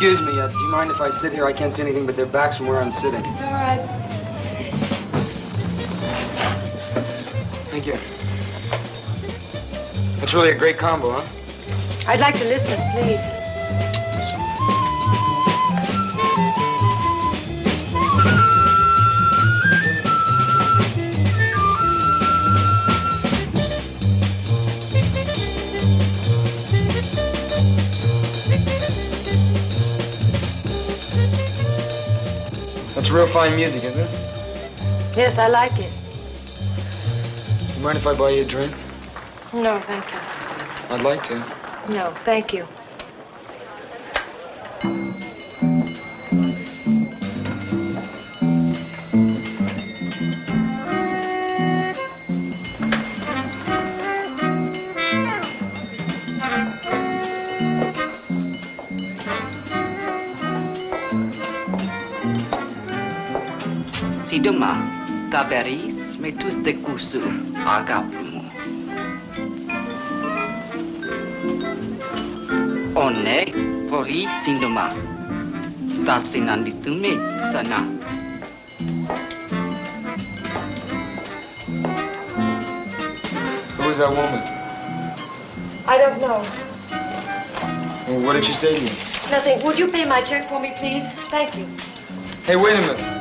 Excuse me, do you mind if I sit here? I can't see anything but their backs from where I'm sitting. It's all right. Thank you. That's really a great combo, huh? I'd like to listen, please. That's real fine music, isn't it? Yes, I like it. You mind if I buy you a drink? No, thank you. I'd like to. No, thank you. Si demain, Taberis met tous des coups sur Agaprumo. On est poli sindoma. Tasinanditume sana. Who was that woman? I don't know. Well, what did she say to you? Nothing. Would you pay my check for me, please? Thank you. Hey, wait a minute.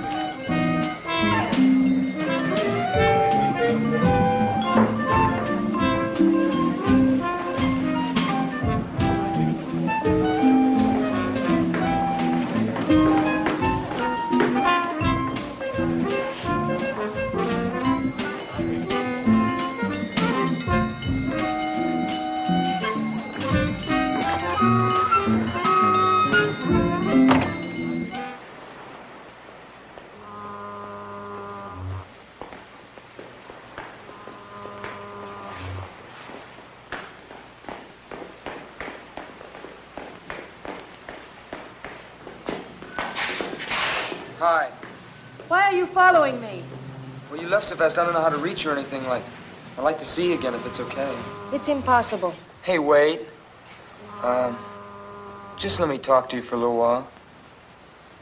Hi. Why are you following me? Well, you left so fast, I don't know how to reach you or anything like. I'd like to see you again if it's okay. It's impossible. Hey, wait. Just let me talk to you for a little while.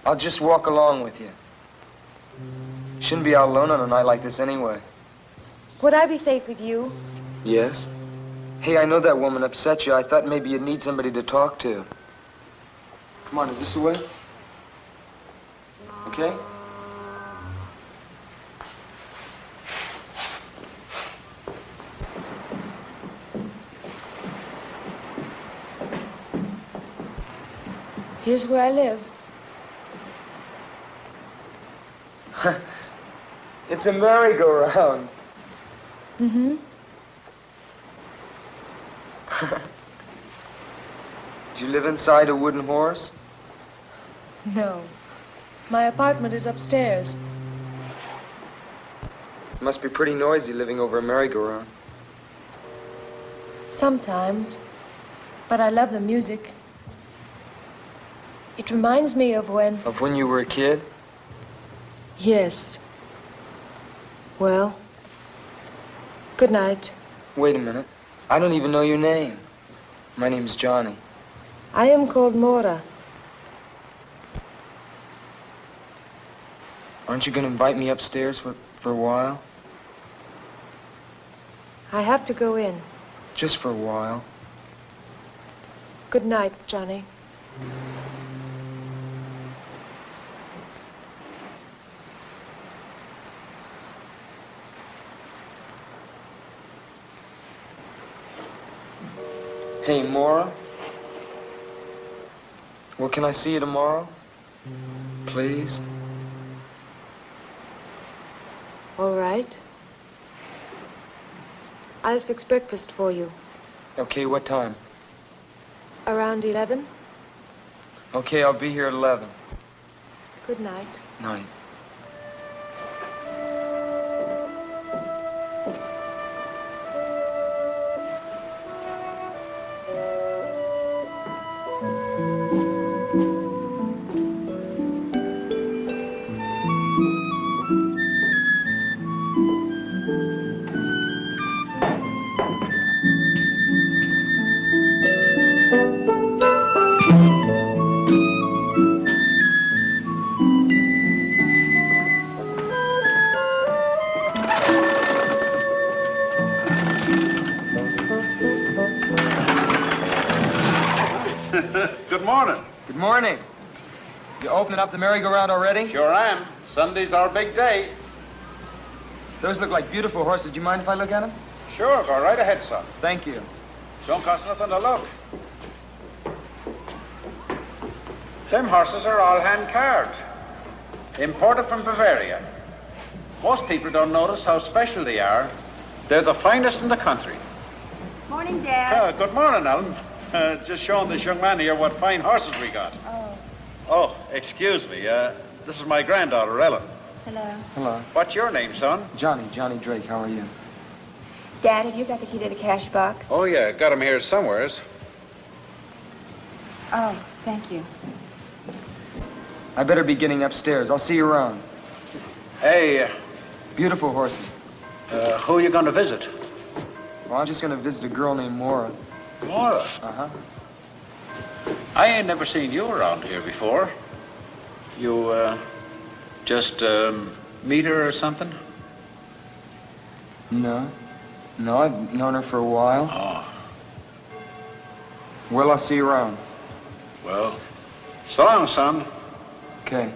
I'll just walk along with you. Shouldn't be out alone on a night like this anyway. Would I be safe with you? Yes? Hey, I know that woman upset you. I thought maybe you'd need somebody to talk to. Come on, is this the way? Okay? Here's where I live. It's a merry-go-round. Mm-hmm. Do you live inside a wooden horse? No. My apartment is upstairs. It must be pretty noisy living over a merry-go-round. Sometimes. But I love the music. It reminds me of when... Of when you were a kid? Yes. Well, good night. Wait a minute. I don't even know your name. My name's Johnny. I am called Mora. Aren't you going to invite me upstairs for a while? I have to go in. Just for a while. Good night, Johnny. Hey, Mora. Well, can I see you tomorrow? Please? All right. I'll fix breakfast for you. Okay, what time? Around 11. Okay, I'll be here at 11. Good night. Night. morning. Good morning. You opening up the merry-go-round already? Sure am. Sunday's our big day. Those look like beautiful horses. Do you mind if I look at them? Sure, go right ahead, son. Thank you. Don't cost nothing to look. Them horses are all hand-carved. Imported from Bavaria. Most people don't notice how special they are. They're the finest in the country. Morning, Dad. Good morning, Ellen. Just showing this young man here what fine horses we got. Oh, Oh, excuse me. This is my granddaughter, Ellen. hello. Hello. What's your name, son? Johnny Drake. How are you? Dad, have you got the key to the cash box? Oh, yeah. Got him here somewheres. Oh, thank you. I better be getting upstairs. I'll see you around. Hey, Beautiful horses. who are you going to visit? Well, I'm just going to visit a girl named Mora. Laura. Uh-huh. I ain't never seen you around here before. You, just, meet her or something? No. No, I've known her for a while. Oh, Well, I'll see you around. well, so long, son. Okay.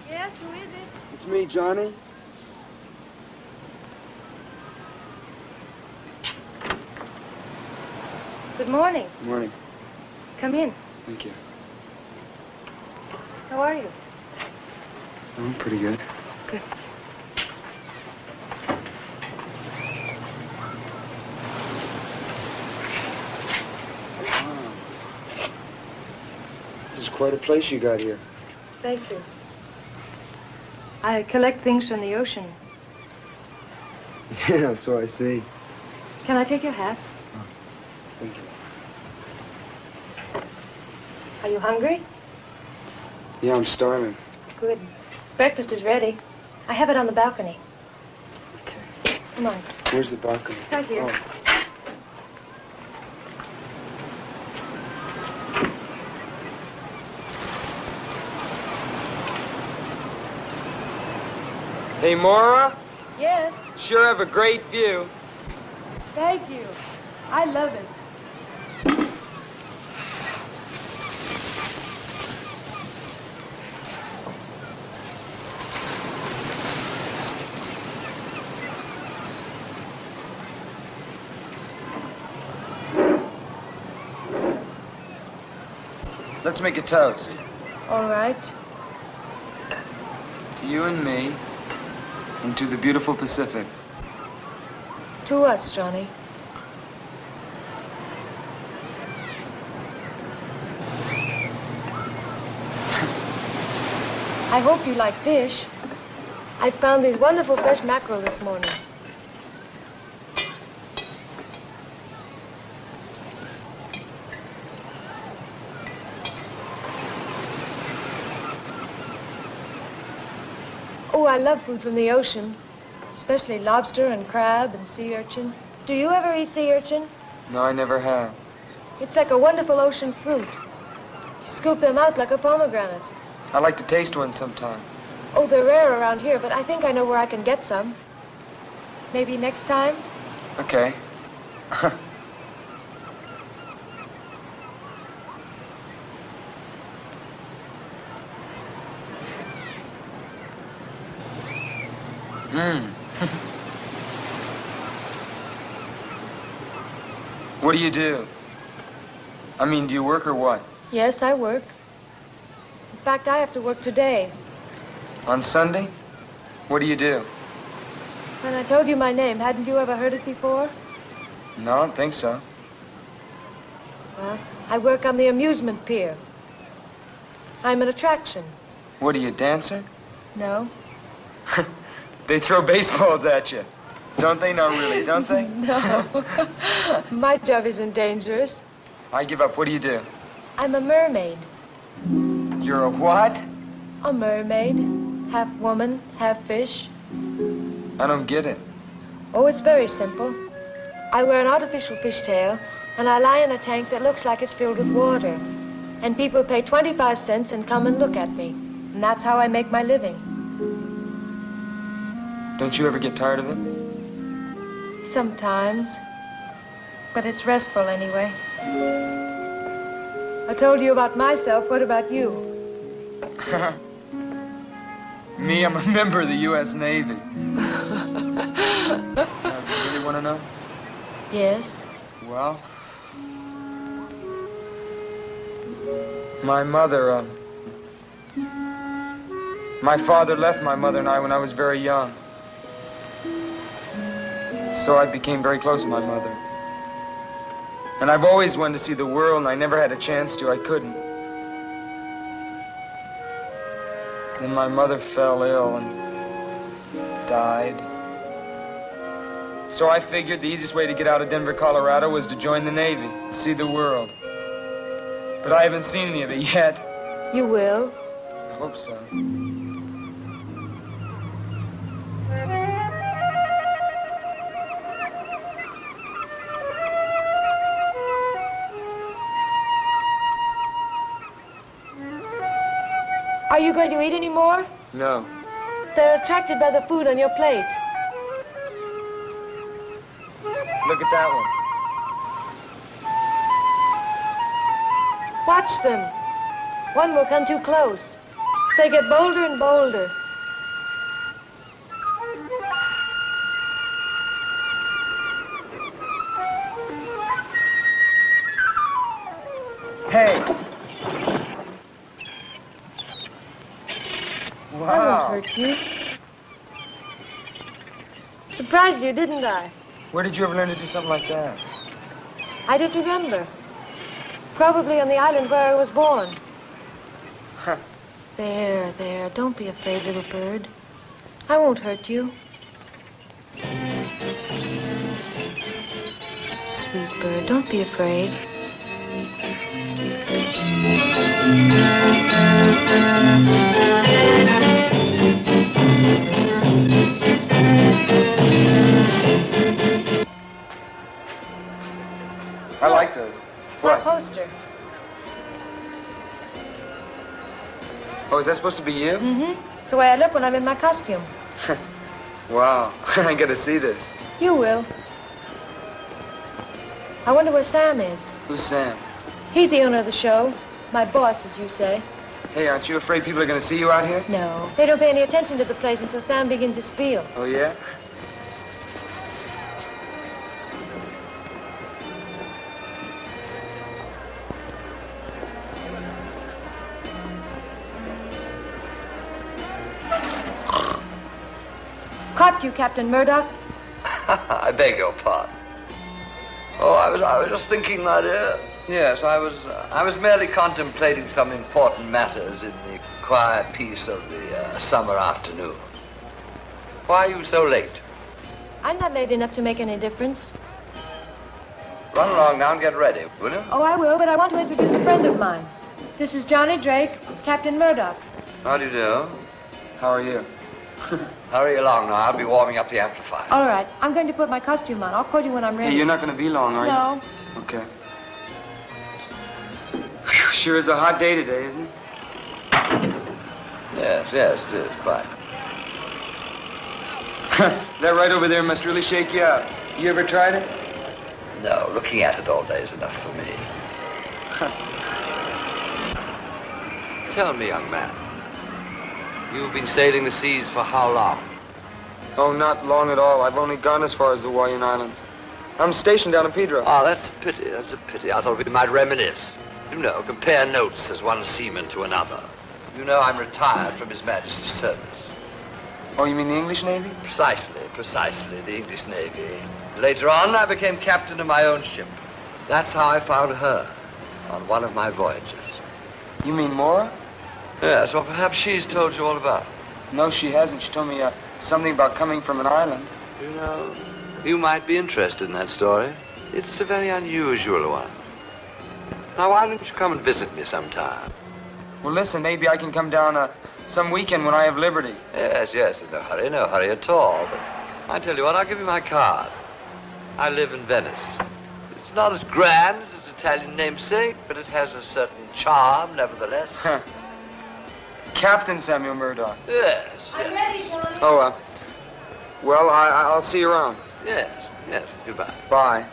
Yes, who is it? It's me, Johnny. Good morning. Good morning. Come in. Thank you. How are you? I'm pretty good. Good. Wow. This is quite a place you got here. Thank you. I collect things from the ocean. Yeah, so I see. Can I take your hat? Thank you. Are you hungry? Yeah, I'm starving. Good. Breakfast is ready. I have it on the balcony. Okay. Come on. Where's the balcony? Right here. Oh. Hey, Mora. Yes. Sure have a great view. Thank you. I love it. Let's make a toast. All right. To you and me, and to the beautiful Pacific. To us, Johnny. I hope you like fish. I found these wonderful fresh mackerel this morning. Oh, I love food from the ocean, especially lobster and crab and sea urchin. Do you ever eat sea urchin? No, I never have. It's like a wonderful ocean fruit. You scoop them out like a pomegranate. I'd like to taste one sometime. Oh, they're rare around here, but I think I know where I can get some. Maybe next time? Okay. What do you do? I mean, do you work or what? Yes, I work. In fact, I have to work today. On Sunday? What do you do? When I told you my name, hadn't you ever heard it before? No, I don't think so. Well, I work on the amusement pier. I'm an attraction. What are you, a dancer? No? They throw baseballs at you. Don't they? No, really, don't they? No. My job isn't dangerous. I give up. What do you do? I'm a mermaid. You're a what? A mermaid. Half woman, half fish. I don't get it. Oh, it's very simple. I wear an artificial fishtail, and I lie in a tank that looks like it's filled with water. And people pay 25 cents and come and look at me. And that's how I make my living. Don't you ever get tired of it? Sometimes. But it's restful anyway. I told you about myself. What about you? Me, I'm a member of the U.S. Navy. You really want to know? Yes. Well, my mother, my father left my mother and I when I was very young. So I became very close to my mother. And I've always wanted to see the world, and I never had a chance to. I couldn't. Then my mother fell ill and died. So I figured the easiest way to get out of Denver, Colorado was to join the Navy, see the world. But I haven't seen any of it yet. You will. I hope so. Are you going to eat any more? No. They're attracted by the food on your plate. Look at that one. Watch them. One will come too close. They get bolder and bolder. Hey! I Wow. won't hurt you. Surprised you, didn't I? Where did you ever learn to do something like that? I don't remember. Probably on the island where I was born. Huh. There, there. Don't be afraid, little bird. I won't hurt you. Sweet bird, don't be afraid. I like those. My What? poster. Oh, is that supposed to be you? Mm-hmm. It's the way I look when I'm in my costume. Wow. I gotta see this. You will. I wonder where Sam is. Who's Sam? He's the owner of the show. My boss, as you say. Hey, aren't you afraid people are gonna see you out here? No. They don't pay any attention to the place until Sam begins to spiel. Oh, yeah? Caught you, Captain Murdoch. I beg your pardon. Oh, I was just thinking, my dear. Yes, I was merely contemplating some important matters in the quiet peace of the summer afternoon. Why are you so late? I'm not late enough to make any difference. Run along now and get ready, will you? Oh, I will, but I want to introduce a friend of mine. This is Johnny Drake, Captain Murdoch. How do you do? How are you? Hurry along now. I'll be warming up the amplifier. All right, I'm going to put my costume on. I'll call you when I'm ready. Hey, you're not gonna be long, are you? No. Okay. Whew, sure is a hot day today, isn't it? Yes, it is, quite. That right over there must really shake you up. You ever tried it? No, looking at it all day is enough for me. Tell me, young man, you've been sailing the seas for how long? Oh, not long at all. I've only gone as far as the Hawaiian Islands. I'm stationed down in Pedro. Oh, that's a pity. That's a pity. I thought we might reminisce. You know, compare notes as one seaman to another. You know I'm retired from His Majesty's service. Oh, you mean the English Navy? Precisely, the English Navy. Later on, I became captain of my own ship. That's how I found her, on one of my voyages. You mean Mora? Yes, well, perhaps she's told you all about it. No, she hasn't. She told me something about coming from an island. You know, you might be interested in that story. It's a very unusual one. Now, why don't you come and visit me sometime? Well, listen, maybe I can come down some weekend when I have liberty. Yes, no hurry at all. But I tell you what, I'll give you my card. I live in Venice. It's not as grand as its Italian namesake, but it has a certain charm, nevertheless. Captain Samuel Murdoch. Yes. I'm ready, Johnny. Oh, well, I'll see you around. Yes, goodbye. Bye.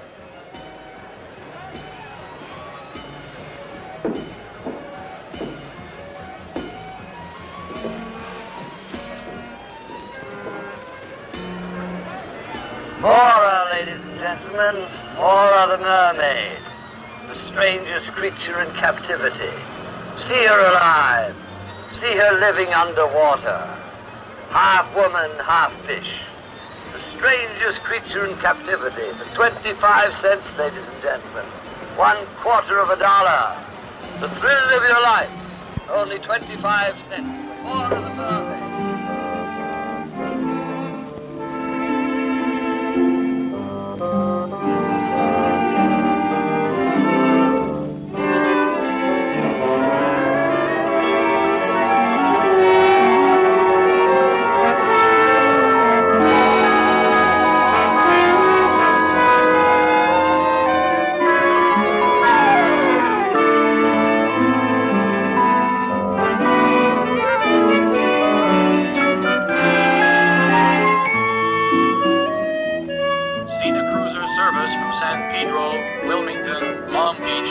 Mora, ladies and gentlemen, Mora the mermaid, the strangest creature in captivity. See her alive. See her living underwater. Half woman, half fish. The strangest creature in captivity. For 25 cents, ladies and gentlemen. $0.25. The thrill of your life. Only 25 cents. Mora the mermaid.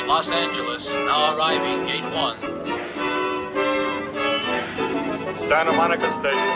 Los Angeles, now arriving gate 1. Santa Monica Station.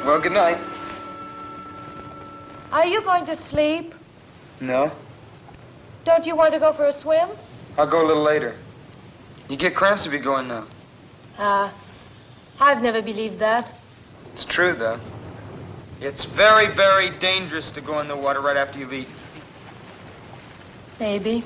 Well, good night. Are you going to sleep? No, Don't you want to go for a swim? I'll go a little later. You get cramps if you go in now. I've never believed that. It's true, though. It's very, very dangerous to go in the water right after you've eaten. Maybe.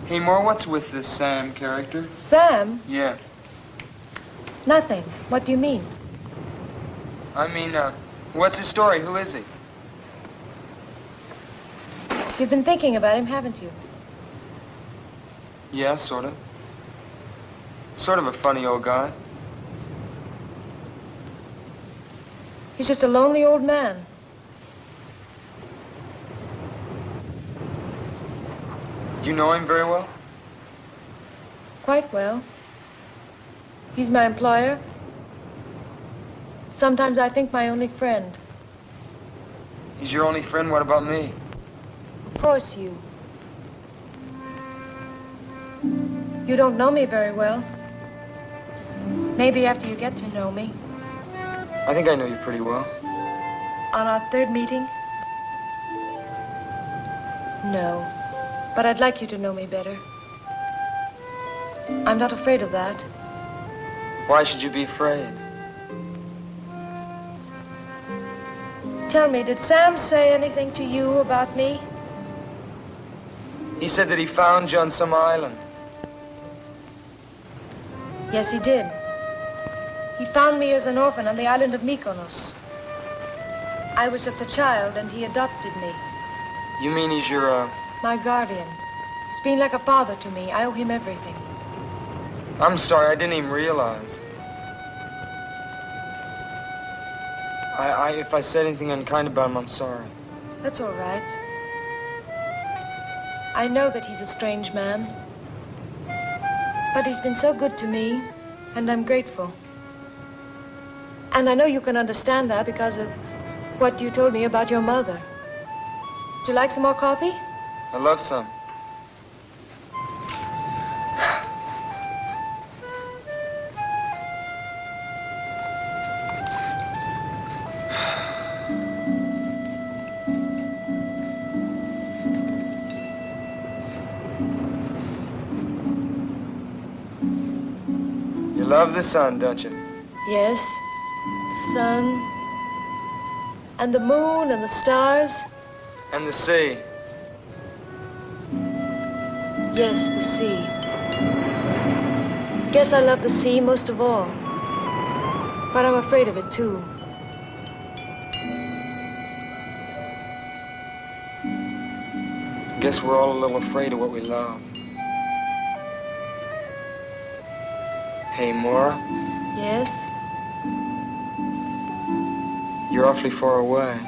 Hey, Moore, what's with this Sam character? Sam? Yeah. Nothing. What do you mean? I mean, what's his story? Who is he? You've been thinking about him, haven't you? Yeah, sort of. Sort of a funny old guy. He's just a lonely old man. Do you know him very well? Quite well. He's my employer. Sometimes I think my only friend. He's your only friend? What about me? Of course, you. You don't know me very well. Maybe after you get to know me. I think I know you pretty well. On our third meeting? No. But I'd like you to know me better. I'm not afraid of that. Why should you be afraid? Tell me, did Sam say anything to you about me? He said that he found you on some island. Yes, he did. He found me as an orphan on the island of Mykonos. I was just a child, and he adopted me. You mean he's your, My guardian. He's been like a father to me. I owe him everything. I'm sorry, I didn't even realize. If I said anything unkind about him, I'm sorry. That's all right. I know that he's a strange man. But he's been so good to me, and I'm grateful. And I know you can understand that because of what you told me about your mother. Would you like some more coffee? I love some. You love the sun, don't you? Yes. The sun. And the moon and the stars. And the sea. Yes, the sea. Guess I love the sea most of all. But I'm afraid of it, too. Guess we're all a little afraid of what we love. Hey, Maura, Yes? you're awfully far away.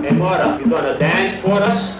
Hey, Maura, you gonna dance for us?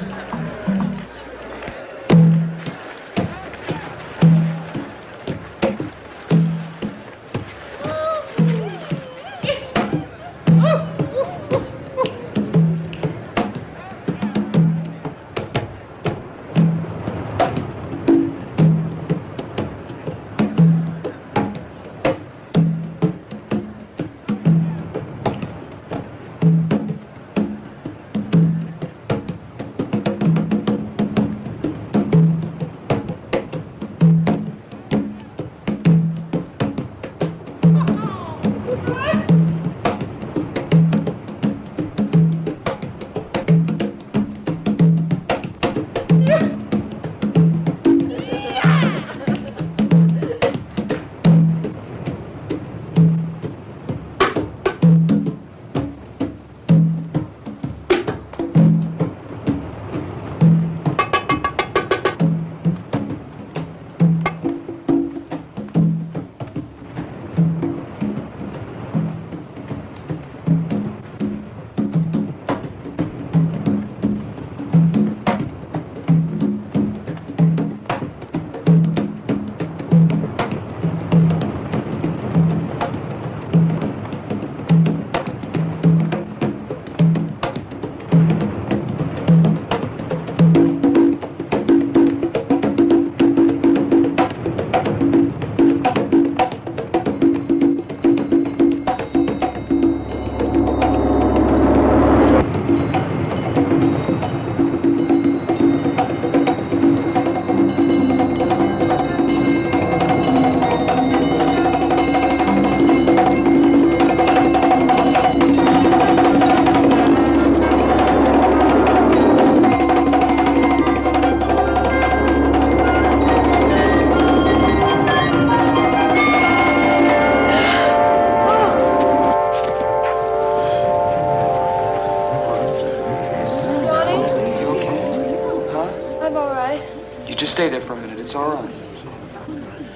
Just stay there for a minute. It's all right.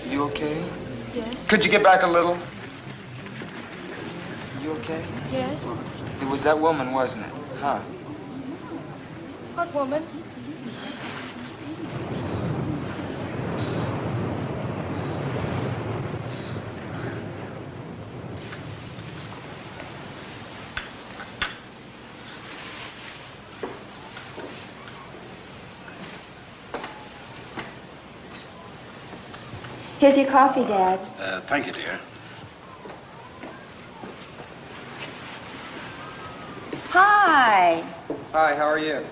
You okay? Yes. Could you get back a little? You okay? Yes. It was that woman, wasn't it? Huh? What woman? Here's your coffee, Dad. Thank you, dear. Hi. Hi, how are you?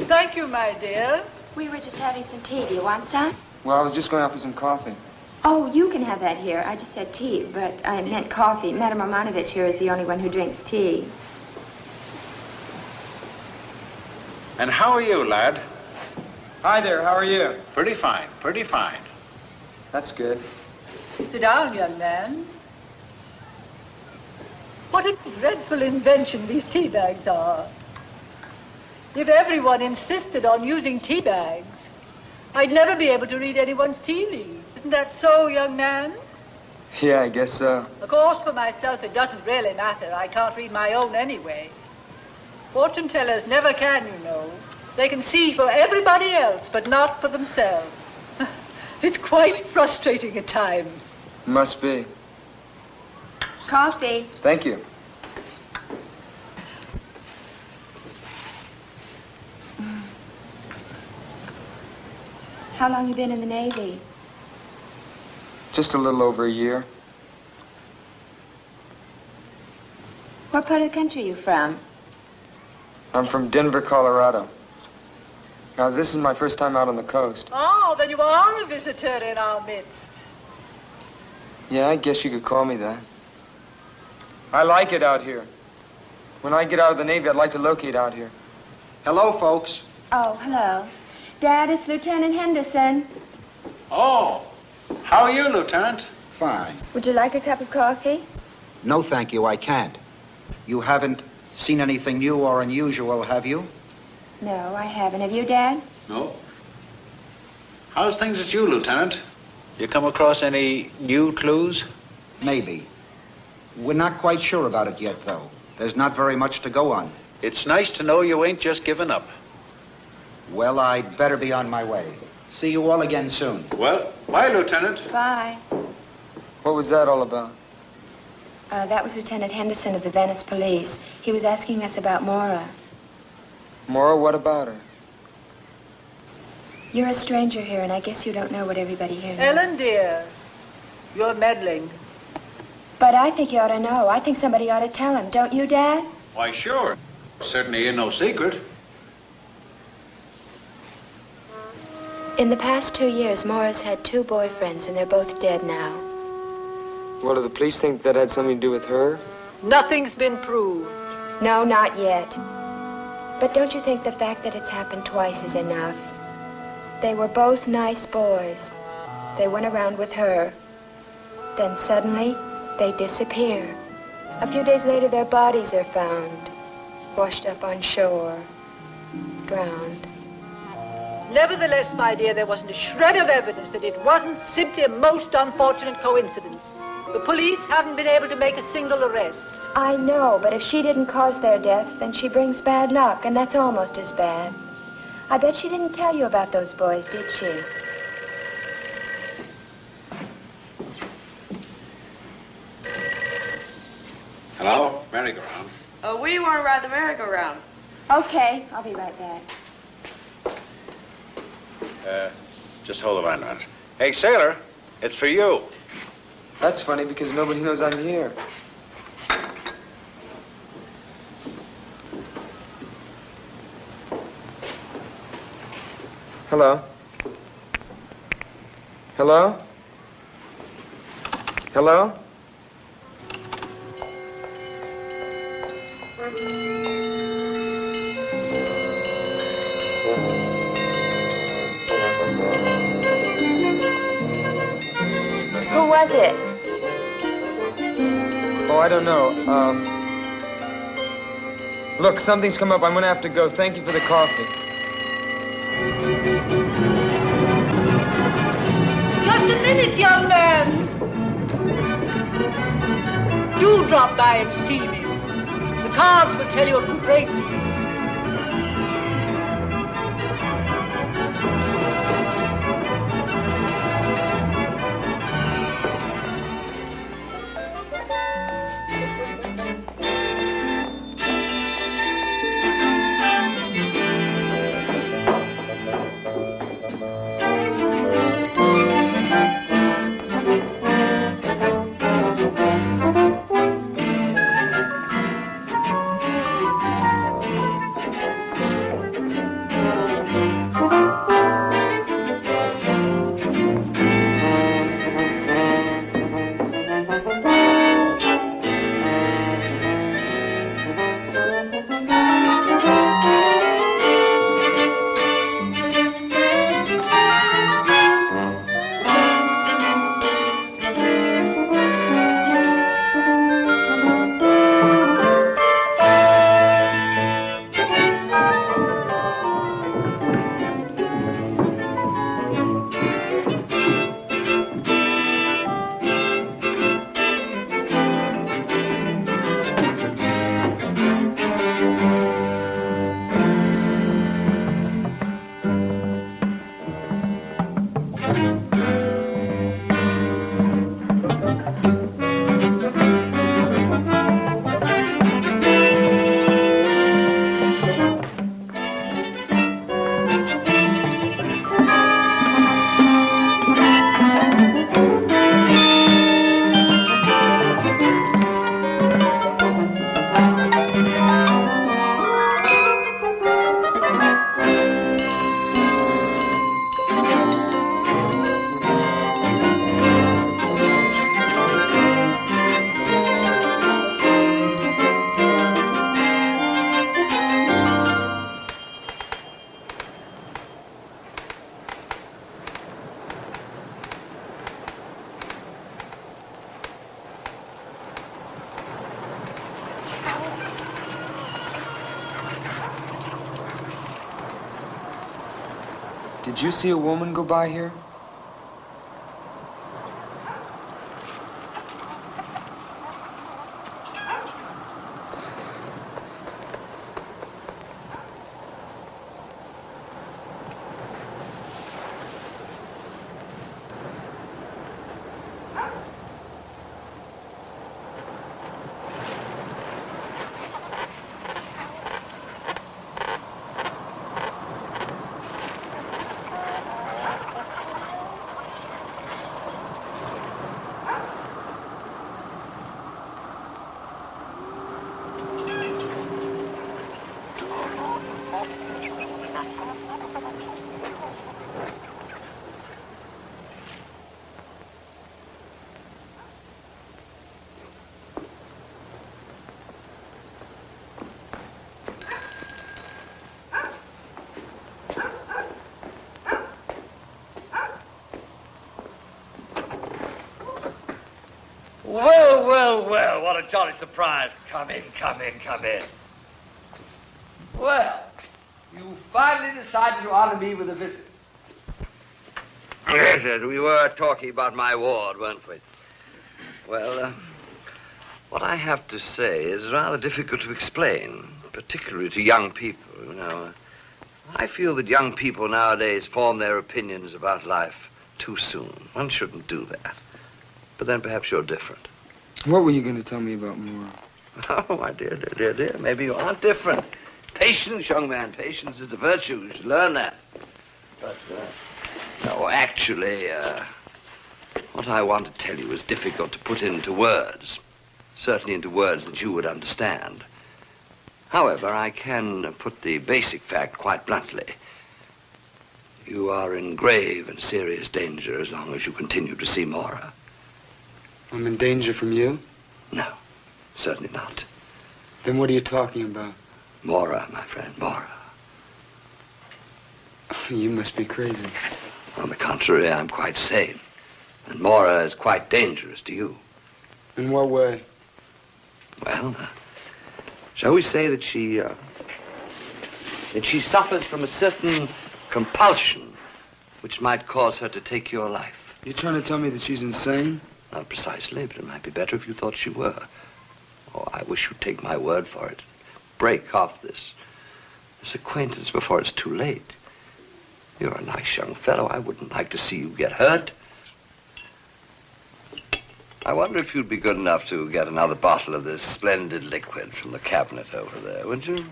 Thank you, my dear. We were just having some tea. Do you want some? Well, I was just going out for some coffee. Oh, you can have that here. I just said tea, but I meant coffee. Madame Romanovich here is the only one who drinks tea. And how are you, lad? Hi there, how are you? Pretty fine, pretty fine. That's good. Sit down, young man. What a dreadful invention these tea bags are. If everyone insisted on using tea bags, I'd never be able to read anyone's tea leaves. Isn't that so, young man? Yeah, I guess so. Of course, for myself, it doesn't really matter. I can't read my own anyway. Fortune tellers never can, you know. They can see for everybody else, but not for themselves. It's quite frustrating at times. Must be. Coffee. Thank you. How long you been in the Navy? Just a little over a year. What part of the country are you from? I'm from Denver, Colorado. Now, this is my first time out on the coast. Oh, then you are a visitor in our midst. Yeah, I guess you could call me that. I like it out here. When I get out of the Navy, I'd like to locate out here. Hello, folks. Oh, hello. Dad, it's Lieutenant Henderson. Oh, how are you, Lieutenant? Fine. Would you like a cup of coffee? No, thank you, I can't. You haven't seen anything new or unusual, have you? No, I haven't. Have you, Dad? No. How's things with you, Lieutenant? You come across any new clues? Maybe. We're not quite sure about it yet, though. There's not very much to go on. It's nice to know you ain't just given up. Well, I'd better be on my way. See you all again soon. Well, bye, Lieutenant. Bye. What was that all about? That was Lieutenant Henderson of the Venice Police. He was asking us about Maura. Maura, what about her? You're a stranger here, and I guess you don't know what everybody here knows. Ellen, dear, you're meddling. But I think you ought to know. I think somebody ought to tell him. Don't you, Dad? Why, sure. Certainly ain't no secret. In the past 2 years, Maura's had 2 boyfriends, and they're both dead now. What, do the police think that had something to do with her? Nothing's been proved. No, not yet. But don't you think the fact that it's happened twice is enough? They were both nice boys. They went around with her. Then suddenly, they disappear. A few days later, their bodies are found, washed up on shore, drowned. Nevertheless, my dear, there wasn't a shred of evidence that it wasn't simply a most unfortunate coincidence. The police haven't been able to make a single arrest. I know, but if she didn't cause their deaths, then she brings bad luck, and that's almost as bad. I bet she didn't tell you about those boys, did she? Hello? Merry-go-round. We want to ride the merry-go-round. Okay, I'll be right back. Just hold the line a minute. Hey, sailor, it's for you. That's funny because nobody knows I'm here. Hello? Hello? Hello? Who was it? Oh, I don't know. Look, something's come up. I'm gonna have to go. Thank you for the coffee. Just a minute, young man. Do drop by and see me. The cards will tell you a great deal. Did you see a woman go by here? Well, well, well, what a jolly surprise. Come in, come in, come in. Well, you finally decided to honor me with a visit. Yes, yes, we were talking about my ward, weren't we? Well, what I have to say is rather difficult to explain, particularly to young people, you know. I feel that young people nowadays form their opinions about life too soon. One shouldn't do that. But then perhaps you're different. What were you going to tell me about Mora? Oh, my dear. Maybe you aren't different. Patience, young man. Patience is a virtue. You should learn that. But, no, actually, what I want to tell you is difficult to put into words. Certainly into words that you would understand. However, I can put the basic fact quite bluntly. You are in grave and serious danger as long as you continue to see Mora. I'm in danger from you? No, certainly not. Then what are you talking about? Mora, my friend, Mora. You must be crazy. On the contrary, I'm quite sane. And Mora is quite dangerous to you. In what way? Well, shall we say that she suffers from a certain compulsion which might cause her to take your life. You're trying to tell me that she's insane? Not precisely, but it might be better if you thought she were. Oh, I wish you'd take my word for it. Break off this acquaintance before it's too late. You're a nice young fellow. I wouldn't like to see you get hurt. I wonder if you'd be good enough to get another bottle of this splendid liquid from the cabinet over there, would you?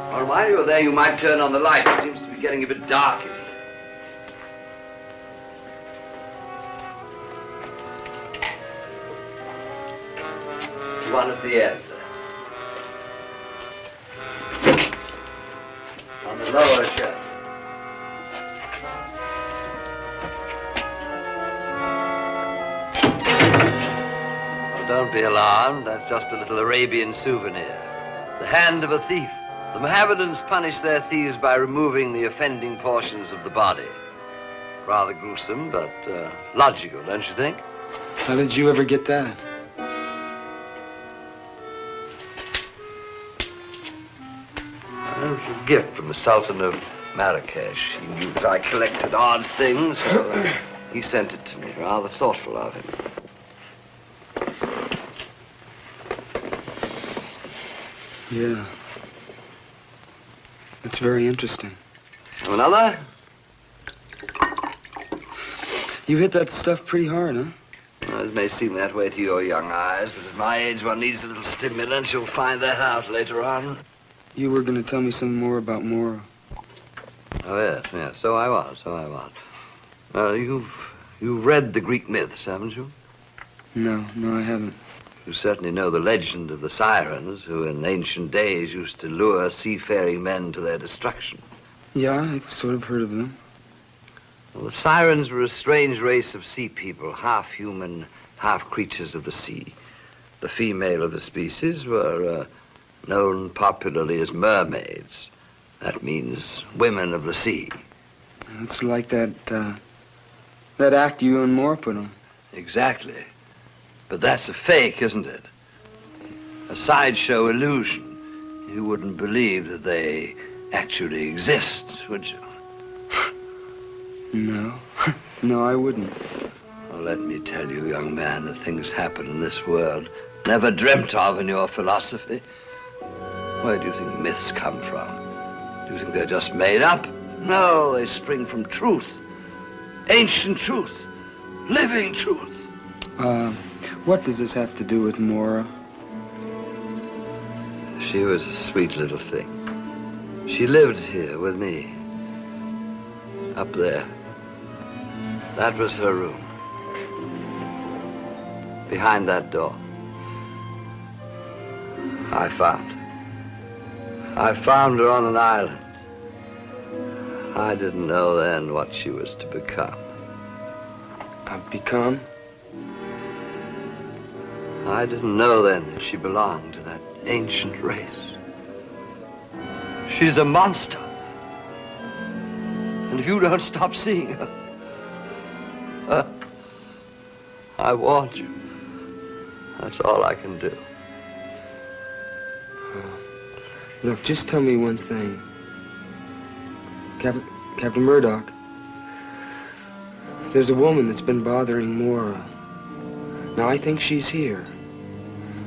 Well, while you're there, you might turn on the light. It seems to be getting a bit dark in here. One at the end. On the lower shelf. Well, don't be alarmed. That's just a little Arabian souvenir. The hand of a thief. The Mohammedans punish their thieves by removing the offending portions of the body. Rather gruesome, but logical, don't you think? How did you ever get that? It was a gift from the Sultan of Marrakesh. He knew that I collected odd things, so he sent it to me. Rather thoughtful of him. Yeah. That's very interesting. Have another? You hit that stuff pretty hard, huh? Well, it may seem that way to your young eyes, but at my age one needs a little stimulant. You'll find that out later on. You were going to tell me something more about Mora. Oh, yes, so I was. You've read the Greek myths, haven't you? No, I haven't. You certainly know the legend of the sirens, who in ancient days used to lure seafaring men to their destruction. Yeah, I've sort of heard of them. Well, the sirens were a strange race of sea people, half human, half creatures of the sea. The female of the species were known popularly as mermaids. That means women of the sea. It's like that act you and Moore put on. Exactly. But that's a fake, isn't it? A sideshow illusion. You wouldn't believe that they actually exist, would you? No. No, I wouldn't. Well, let me tell you, young man, that things happen in this world never dreamt of in your philosophy. Where do you think myths come from? Do you think they're just made up? No, they spring from truth. Ancient truth. Living truth. What does this have to do with Mora? She was a sweet little thing. She lived here with me. Up there. That was her room. Behind that door. I found her on an island. I didn't know then what she was to become. Become? I didn't know then that she belonged to that ancient race. She's a monster. And if you don't stop seeing her, I warned you. That's all I can do. Look, just tell me one thing. Captain Murdoch, there's a woman that's been bothering Mora. Now, I think she's here.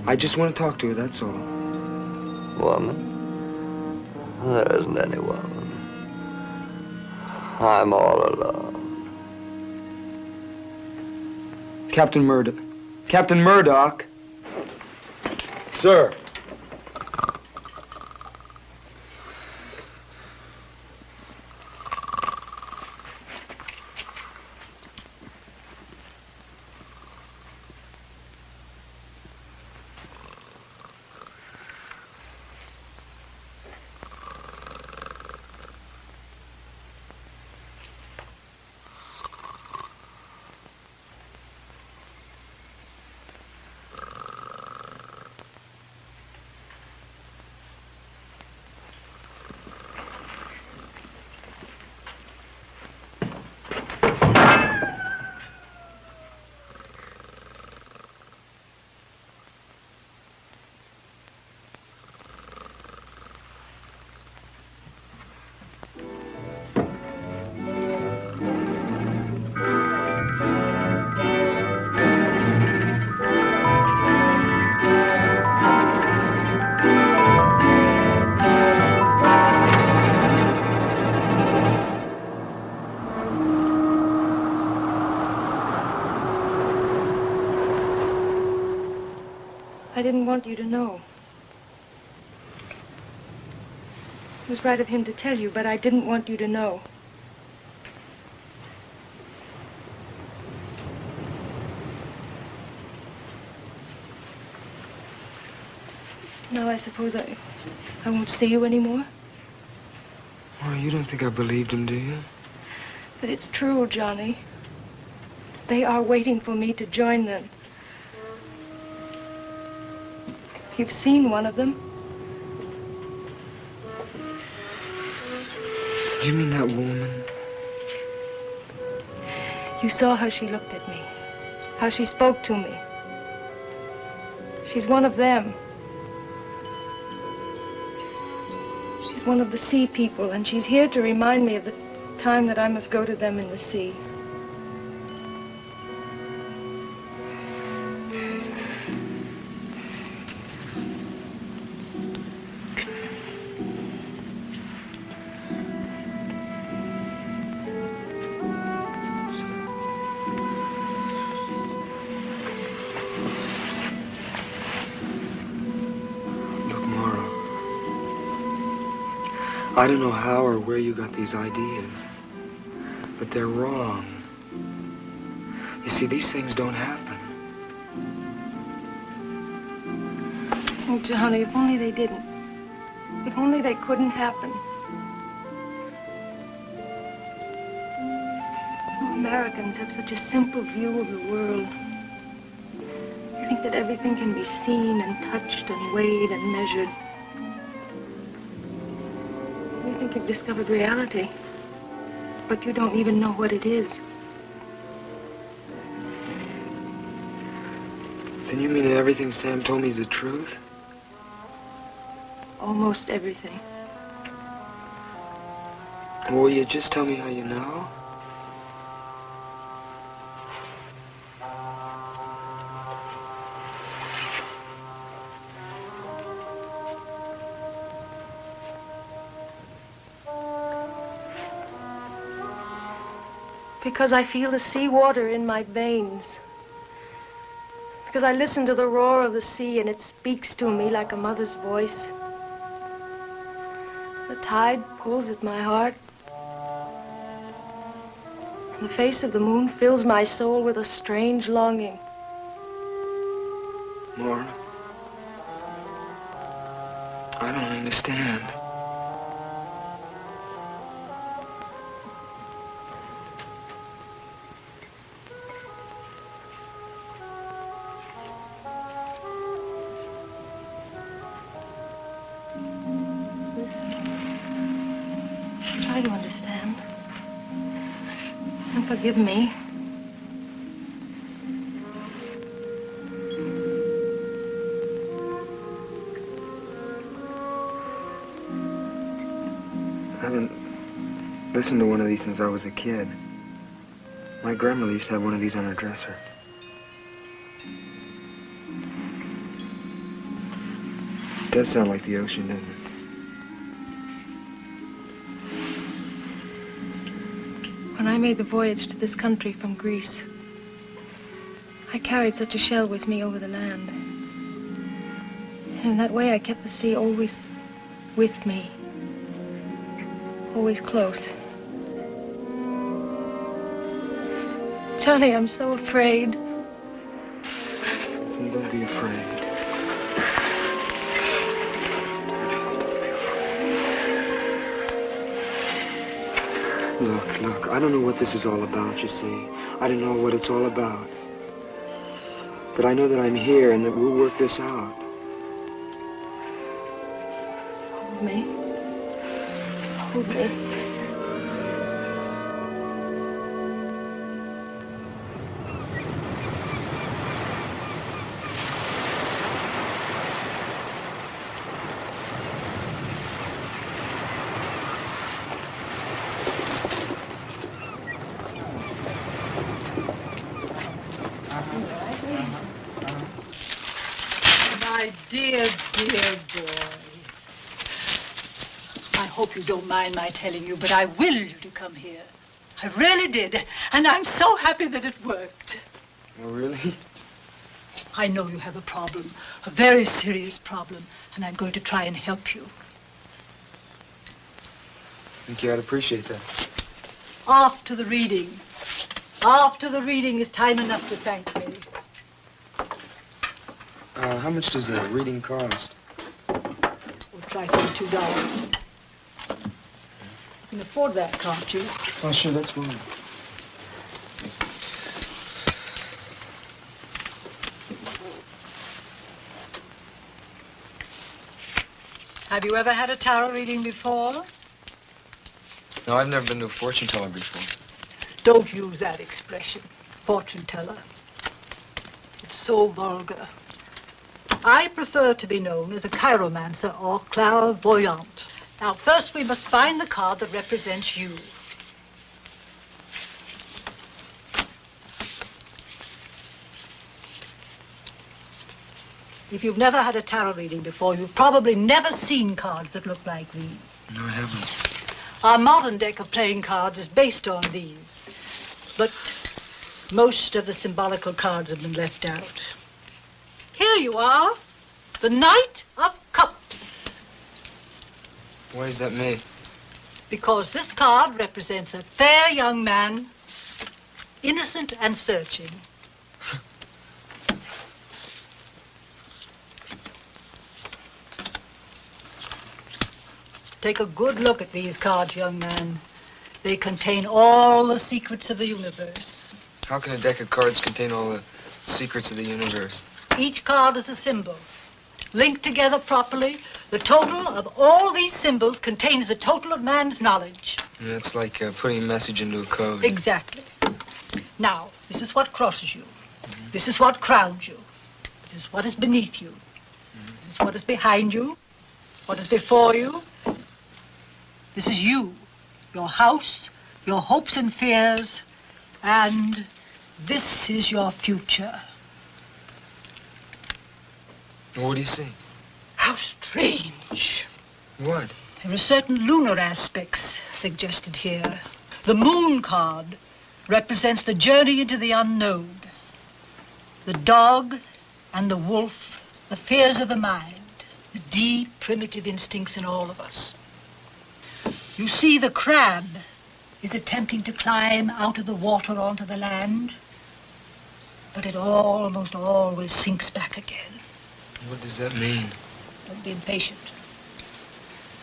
I just want to talk to her, that's all. Woman? There isn't any woman. I'm all alone. Captain Murdoch. Captain Murdoch! Sir. I didn't want you to know. It was right of him to tell you, but I didn't want you to know. Now I suppose I won't see you anymore. Well, you don't think I believed him, do you? But it's true, Johnny. They are waiting for me to join them. You've seen one of them. Do you mean that woman? You saw how she looked at me, how she spoke to me. She's one of them. She's one of the sea people, and she's here to remind me of the time that I must go to them in the sea. I don't know how or where you got these ideas, but they're wrong. You see, these things don't happen. Oh, Johnny, if only they didn't. If only they couldn't happen. Oh, Americans have such a simple view of the world. You think that everything can be seen and touched and weighed and measured. You think you've discovered reality, but you don't even know what it is. Then you mean that everything Sam told me is the truth? Almost everything. Well, will you just tell me how you know? Because I feel the sea water in my veins. Because I listen to the roar of the sea and it speaks to me like a mother's voice. The tide pulls at my heart. And the face of the moon fills my soul with a strange longing. Laura, I don't understand. Try to understand. And forgive me. I haven't listened to one of these since I was a kid. My grandmother used to have one of these on her dresser. It does sound like the ocean, doesn't it? When I made the voyage to this country from Greece, I carried such a shell with me over the land. And in that way I kept the sea always with me. Always close. Johnny, I'm so afraid. Listen, don't be afraid. Look, I don't know what this is all about, you see. I don't know what it's all about. But I know that I'm here and that we'll work this out. Hold me. Hold me. My dear, dear boy. I hope you don't mind my telling you, but I willed you to come here. I really did. And I'm so happy that it worked. Oh, really? I know you have a problem, a very serious problem, and I'm going to try and help you. Thank you. I'd appreciate that. After the reading. After the reading is time enough to thank me. How much does a reading cost? We'll try $32. You can afford that, can't you? Oh, sure, that's fine. Have you ever had a tarot reading before? No, I've never been to a fortune teller before. Don't use that expression, fortune teller. It's so vulgar. I prefer to be known as a chiromancer or clairvoyant. Now, first we must find the card that represents you. If you've never had a tarot reading before, you've probably never seen cards that look like these. No, I haven't. Our modern deck of playing cards is based on these. But most of the symbolical cards have been left out. Here you are, the Knight of Cups. Why is that me? Because this card represents a fair young man, innocent and searching. Take a good look at these cards, young man. They contain all the secrets of the universe. How can a deck of cards contain all the secrets of the universe? Each card is a symbol. Linked together properly, the total of all these symbols contains the total of man's knowledge. Yeah, it's like putting a message into a code. Exactly. Now, this is what crosses you. This is what crowns you. This is what is beneath you. This is what is behind you. What is before you. This is you, your house, your hopes and fears, and this is your future. What do you see? How strange. What? There are certain lunar aspects suggested here. The moon card represents the journey into the unknown. The dog and the wolf, the fears of the mind, the deep, primitive instincts in all of us. You see, the crab is attempting to climb out of the water onto the land, but it almost always sinks back again. What does that mean? Don't be impatient.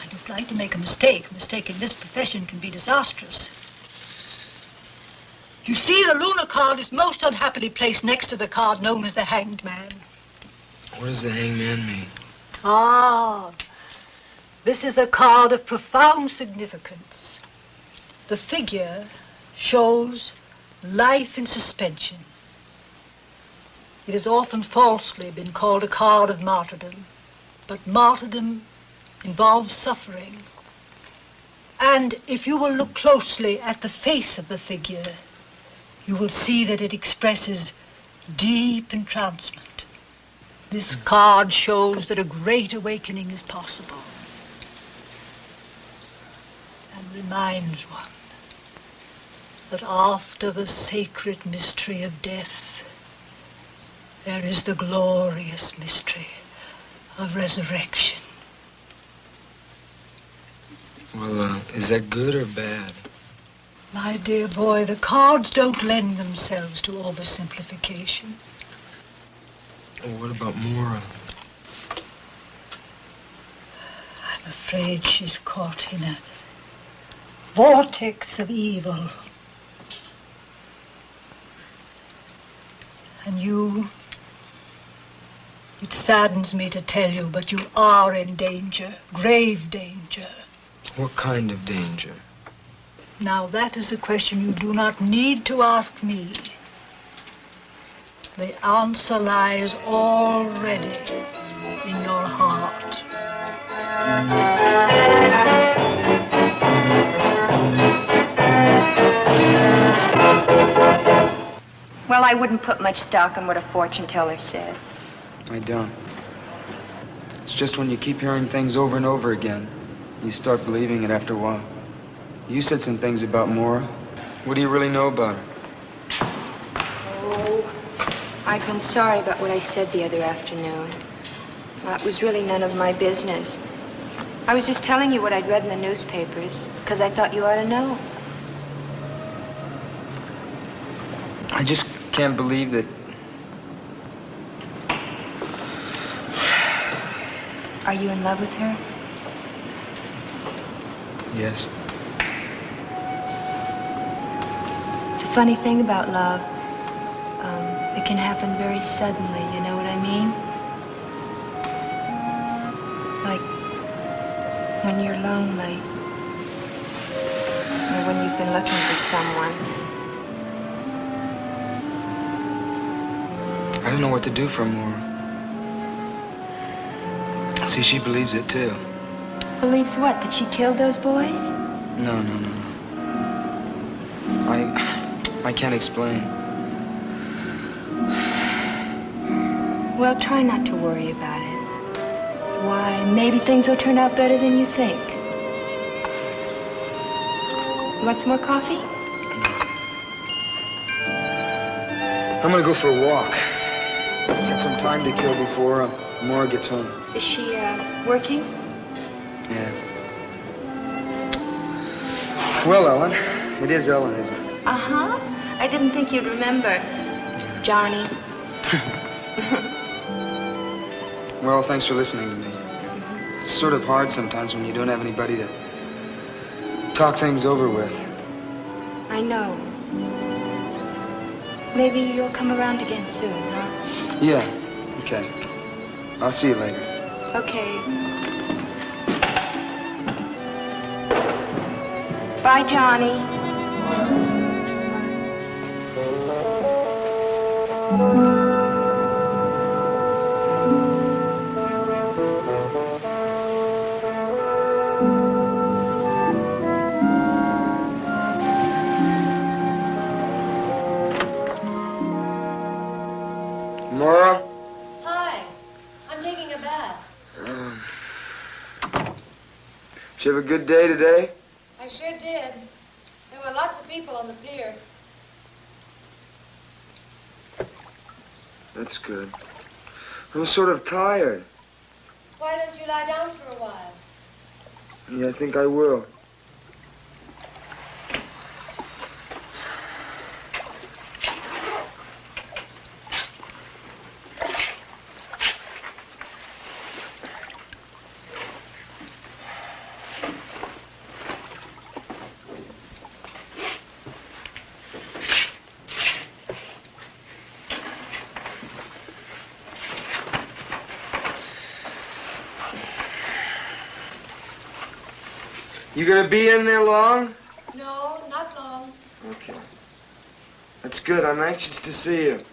I don't like to make a mistake. A mistake in this profession can be disastrous. You see, the lunar card is most unhappily placed next to the card known as the Hanged Man. What does the Hanged Man mean? Ah, this is a card of profound significance. The figure shows life in suspension. It has often falsely been called a card of martyrdom, but martyrdom involves suffering. And if you will look closely at the face of the figure, you will see that it expresses deep entrancement. This card shows that a great awakening is possible and reminds one that after the sacred mystery of death, there is the glorious mystery of resurrection. Well, is that good or bad? My dear boy, the cards don't lend themselves to oversimplification. Well, what about Mora? I'm afraid she's caught in a vortex of evil. And you, it saddens me to tell you, but you are in danger, grave danger. What kind of danger? Now, that is a question you do not need to ask me. The answer lies already in your heart. Well, I wouldn't put much stock in what a fortune teller says. I don't. It's just when you keep hearing things over and over again, you start believing it after a while. You said some things about Mora. What do you really know about her? Oh, I've been sorry about what I said the other afternoon. Well, it was really none of my business. I was just telling you what I'd read in the newspapers, because I thought you ought to know. I just can't believe that... Are you in love with her? Yes. It's a funny thing about love. It can happen very suddenly, you know what I mean? Like when you're lonely, or when you've been looking for someone. I don't know what to do for Mora. See, she believes it too. Believes what? That she killed those boys? No. I can't explain. Well, try not to worry about it. Why, maybe things will turn out better than you think. You want some more coffee? I'm gonna go for a walk. Got some time to kill before Mora gets home. Is she, working? Yeah. Well, Ellen. It is Ellen, isn't it? Uh-huh. I didn't think you'd remember. Johnny. Well, thanks for listening to me. It's sort of hard sometimes when you don't have anybody to talk things over with. I know. Maybe you'll come around again soon, huh? Yeah. Okay. I'll see you later. Okay. Bye, Johnny. I'm taking a bath. Did you have a good day today? I sure did. There were lots of people on the pier. That's good. I'm sort of tired. Why don't you lie down for a while? Yeah, I think I will. You gonna be in there long? No, not long. Okay. That's good. I'm anxious to see you.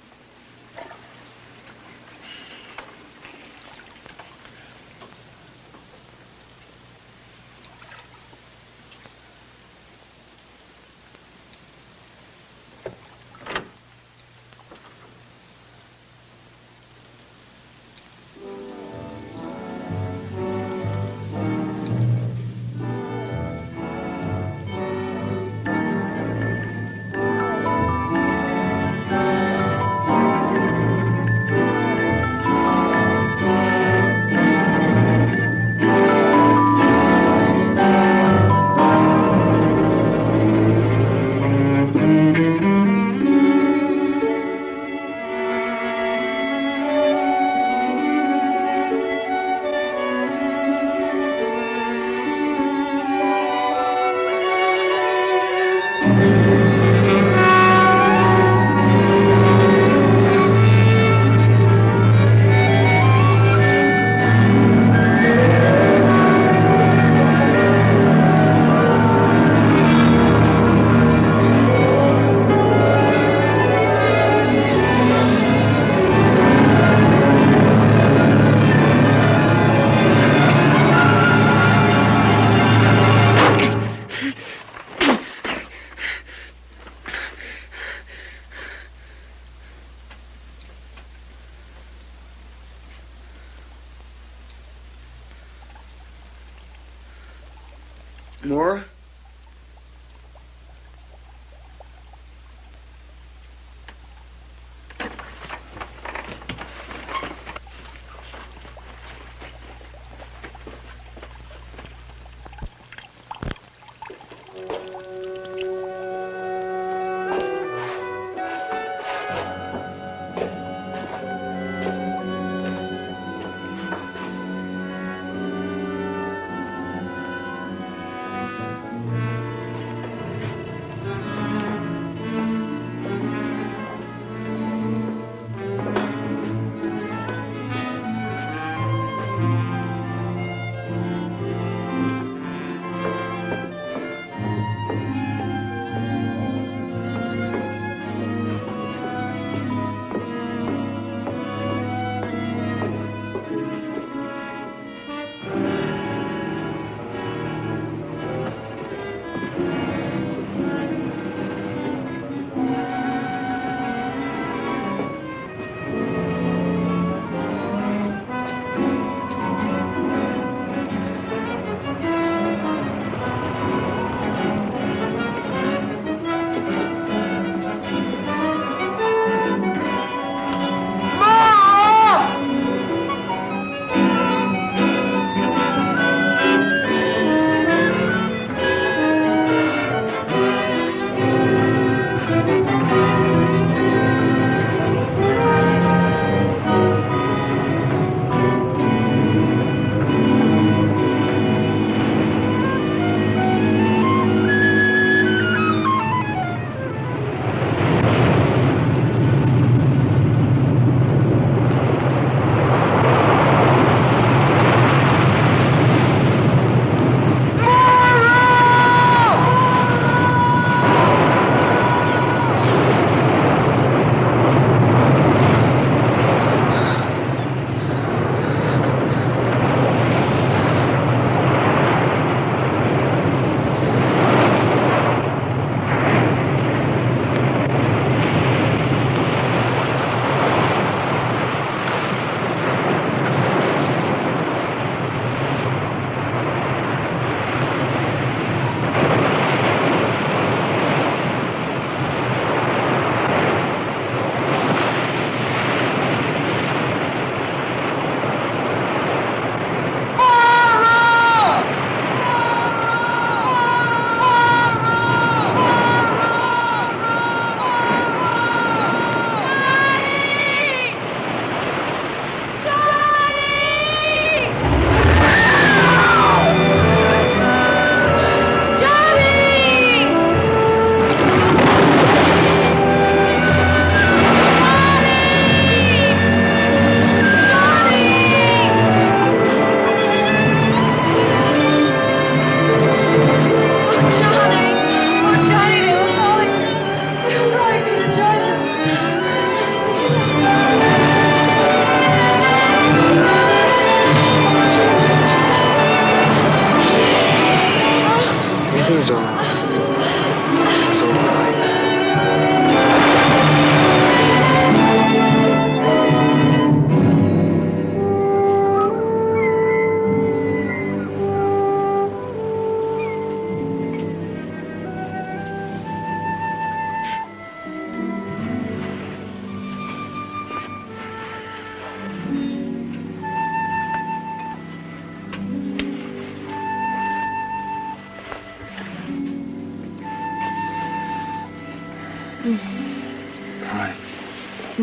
More?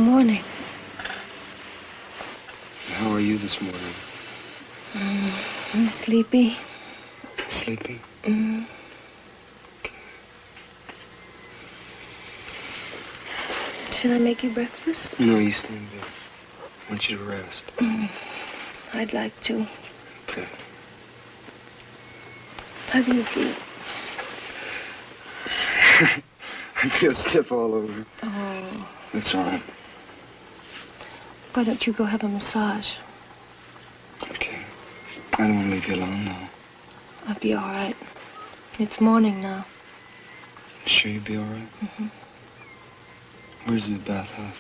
morning. How are you this morning? I'm sleepy. Sleepy? Mm. Should I make you breakfast? No, you stay in bed. I want you to rest. I'd like to. Okay. How do you feel? I feel stiff all over. Oh. That's all right. Why don't you go have a massage? Okay. I don't want to leave you alone now. I'll be all right. It's morning now. Sure you'll be all right? Mm-hmm. Where's the bathhouse?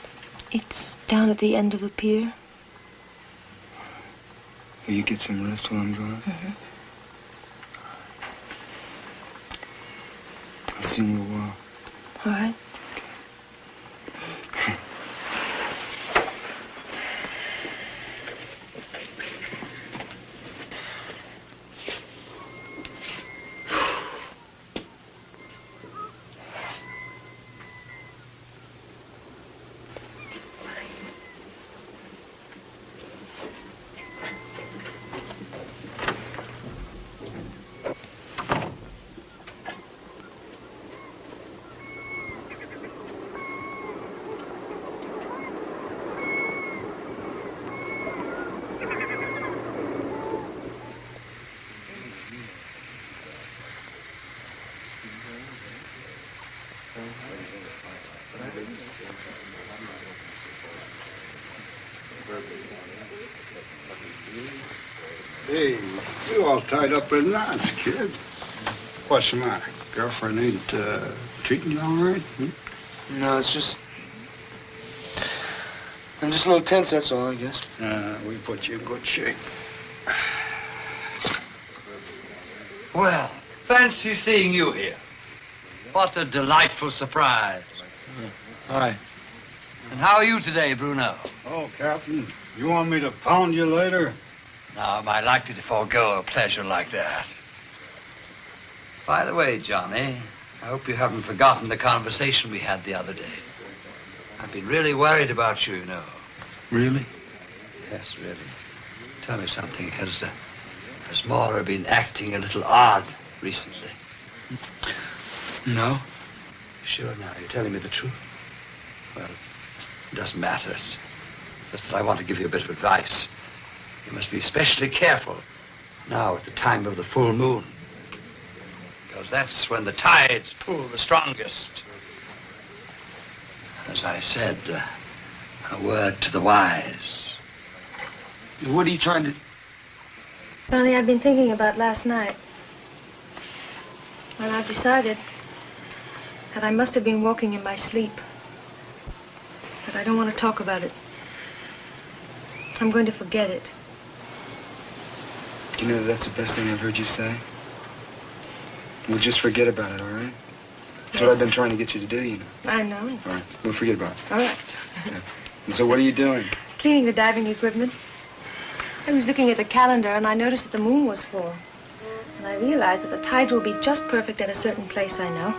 It's down at the end of the pier. Will you get some rest while I'm gone? Mm-hmm. I'll see you in a little while. All right. Hey, you all tied up in knots, kid. What's the matter? Girlfriend ain't treating you all right? No, it's just... I'm just a little tense, that's all, I guess. We put you in good shape. Well, fancy seeing you here. What a delightful surprise. Hi. And how are you today, Bruno? Oh, Captain, you want me to pound you later? Now, am I likely to forego a pleasure like that? By the way, Johnny, I hope you haven't forgotten the conversation we had the other day. I've been really worried about you, you know. Really? Yes, really. Tell me something. Has Maura been acting a little odd recently? No. Sure now, you're telling me the truth? Well, it doesn't matter. It's just that I want to give you a bit of advice. You must be especially careful now at the time of the full moon. Because that's when the tides pull the strongest. As I said, a word to the wise. What are you trying to... Johnny, I've been thinking about last night. And I've decided that I must have been walking in my sleep. But I don't want to talk about it. I'm going to forget it. You know, that's the best thing I've heard you say. We'll just forget about it, all right? That's what I've been trying to get you to do, you know. I know. All right, we'll forget about it. All right. Yeah. And so what are you doing? Cleaning the diving equipment. I was looking at the calendar and I noticed that the moon was full. And I realized that the tides will be just perfect at a certain place I know.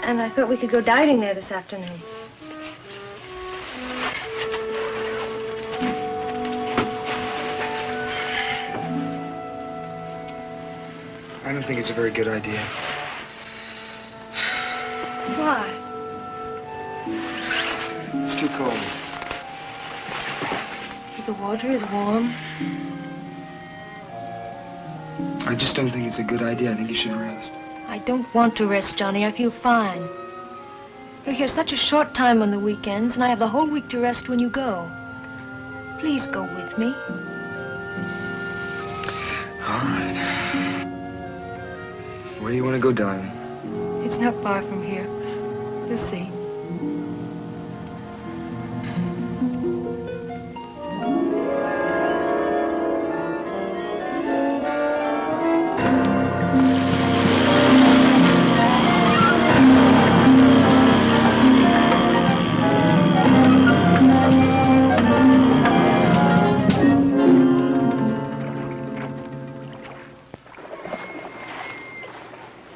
And I thought we could go diving there this afternoon. I don't think it's a very good idea. Why? It's too cold. The water is warm. I just don't think it's a good idea. I think you should rest. I don't want to rest, Johnny. I feel fine. You're here such a short time on the weekends, and I have the whole week to rest when you go. Please go with me. All right. Where do you want to go diving? It's not far from here. You'll see.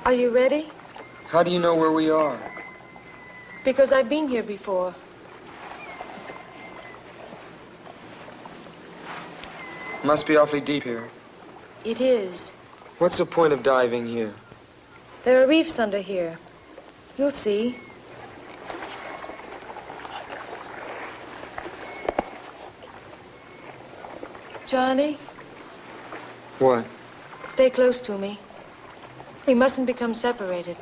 Are you ready? How do you know where we are? Because I've been here before. Must be awfully deep here. It is. What's the point of diving here? There are reefs under here. You'll see. Johnny, What? stay close to me. We mustn't become separated.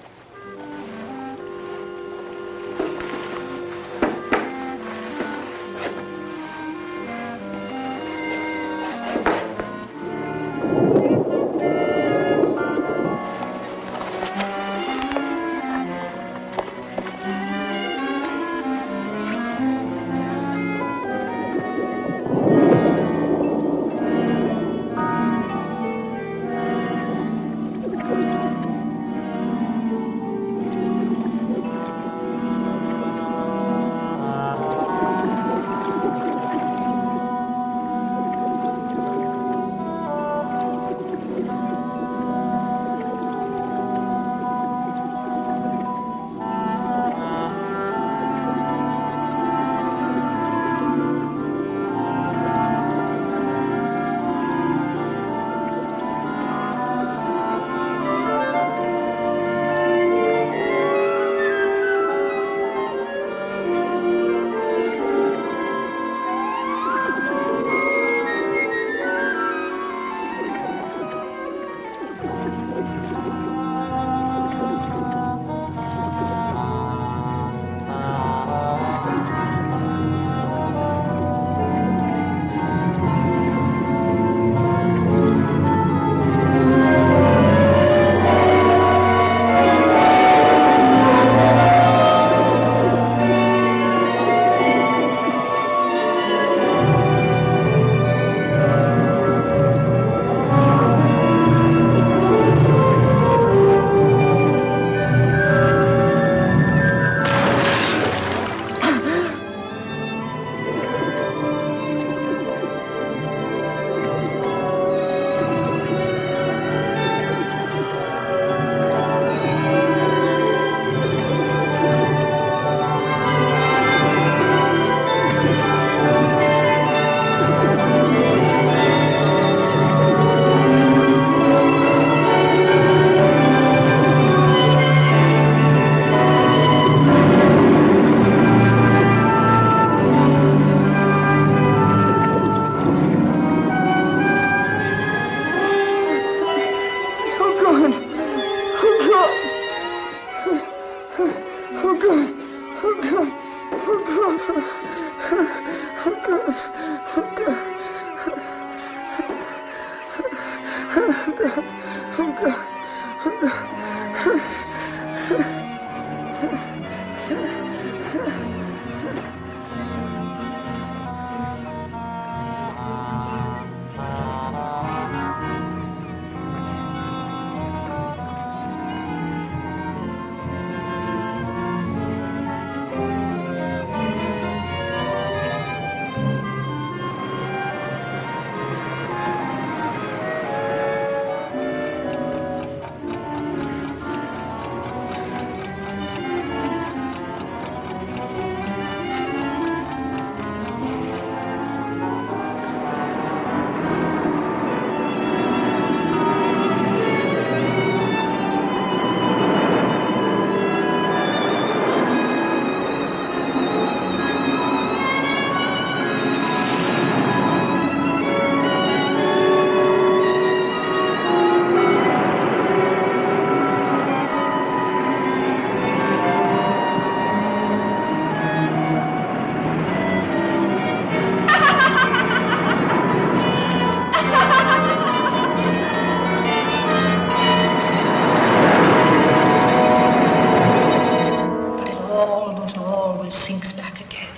sinks back again.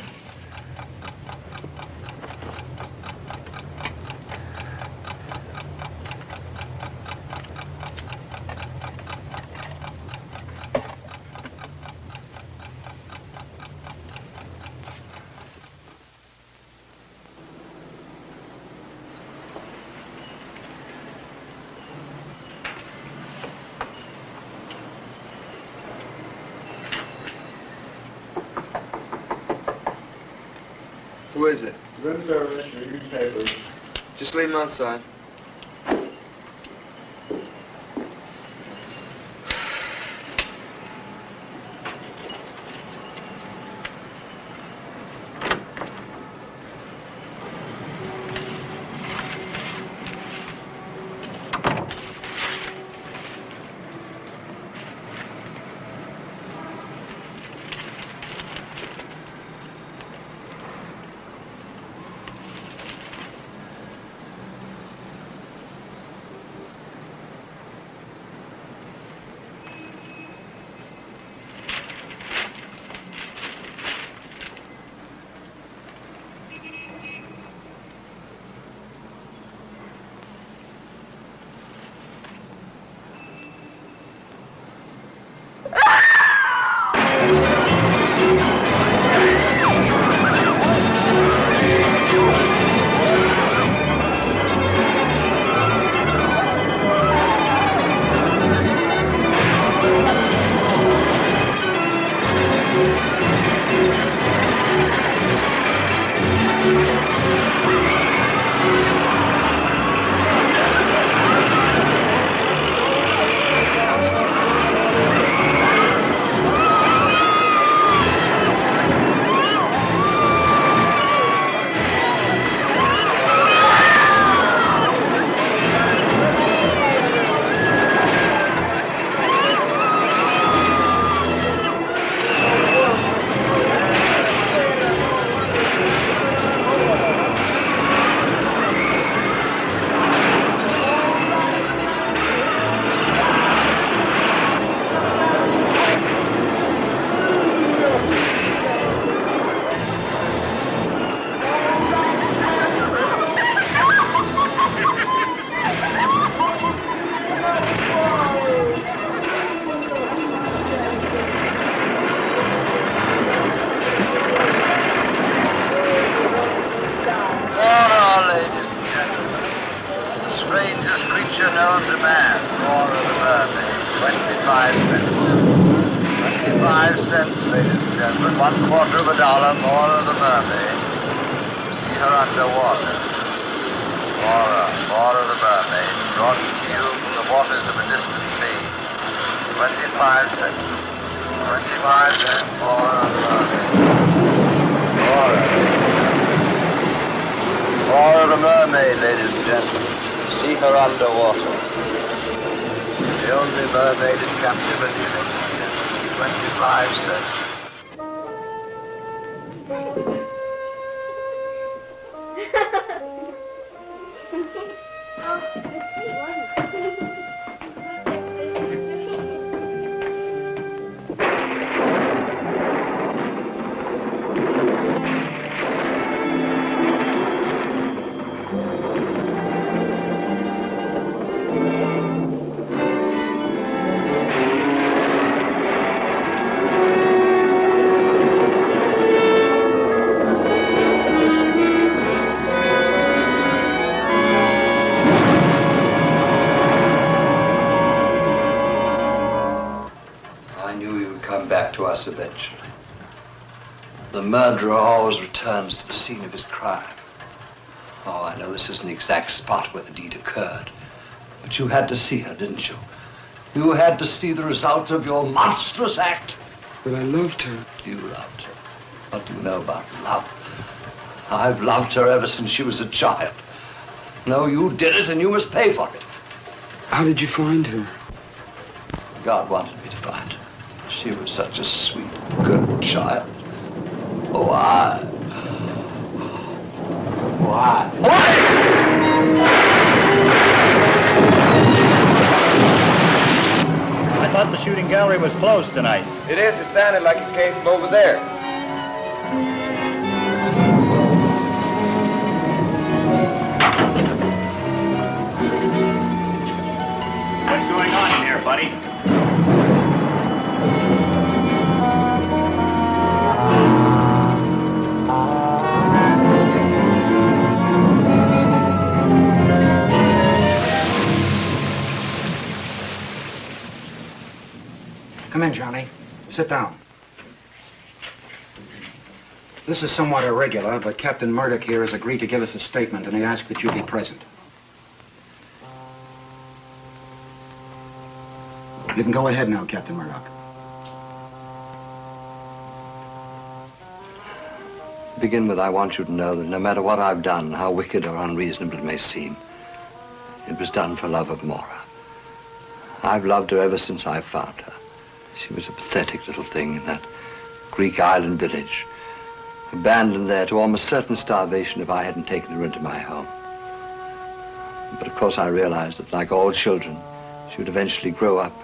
Who is it? Room service, your newspapers. Just leave him outside. Eventually. The murderer always returns to the scene of his crime. Oh, I know this isn't the exact spot where the deed occurred, but you had to see her, didn't you? You had to see the result of your monstrous act. But I loved her. You loved her. What do you know about love? I've loved her ever since she was a child. No, you did it and you must pay for it. How did you find her? God wanted me to find her. She was such a sweet, good child. Why? Why? I thought the shooting gallery was closed tonight. It is. It sounded like it came from over there. What's going on in here, buddy? Come in, Johnny. Sit down. This is somewhat irregular, but Captain Murdoch here has agreed to give us a statement, and he asked that you be present. You can go ahead now, Captain Murdoch. To begin with, I want you to know that no matter what I've done, how wicked or unreasonable it may seem, it was done for love of Maura. I've loved her ever since I found her. She was a pathetic little thing in that Greek island village, abandoned there to almost certain starvation if I hadn't taken her into my home. But of course I realized that, like all children, she would eventually grow up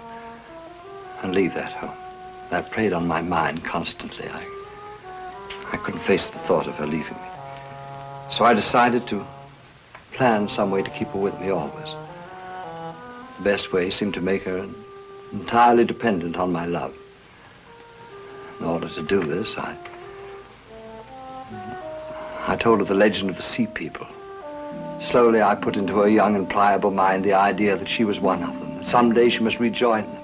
and leave that home. That preyed on my mind constantly. I couldn't face the thought of her leaving me. So I decided to plan some way to keep her with me always. The best way seemed to make her entirely dependent on my love. In order to do this, I told her the legend of the Sea People. Slowly, I put into her young and pliable mind the idea that she was one of them, that someday she must rejoin them,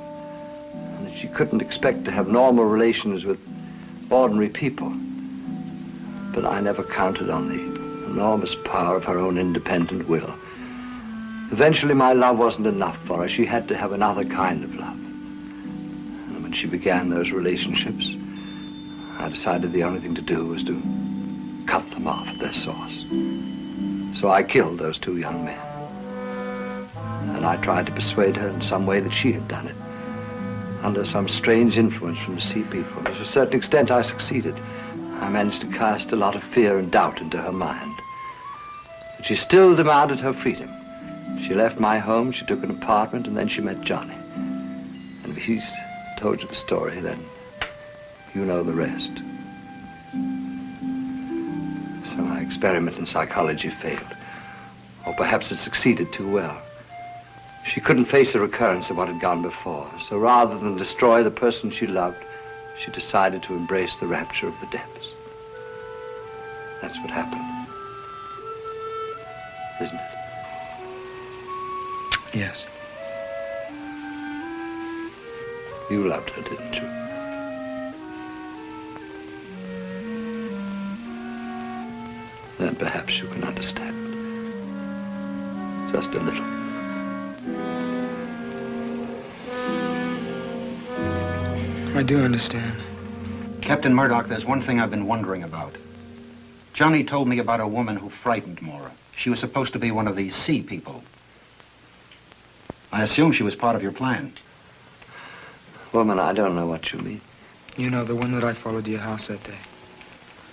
and that she couldn't expect to have normal relations with ordinary people. But I never counted on the enormous power of her own independent will. Eventually, my love wasn't enough for her. She had to have another kind of love. And when she began those relationships, I decided the only thing to do was to cut them off at their source. So I killed those two young men. And I tried to persuade her in some way that she had done it, under some strange influence from the Sea People. To a certain extent, I succeeded. I managed to cast a lot of fear and doubt into her mind. But she still demanded her freedom. She left my home, she took an apartment, and then she met Johnny. And if he's told you the story, then you know the rest. So my experiment in psychology failed. Or perhaps it succeeded too well. She couldn't face a recurrence of what had gone before. So rather than destroy the person she loved, she decided to embrace the rapture of the depths. That's what happened. Isn't it? Yes. You loved her, didn't you? Then perhaps you can understand. Just a little. I do understand. Captain Murdoch, there's one thing I've been wondering about. Johnny told me about a woman who frightened Maura. She was supposed to be one of these Sea People. I assume she was part of your plan. Woman, I don't know what you mean. You know, the one that I followed to your house that day.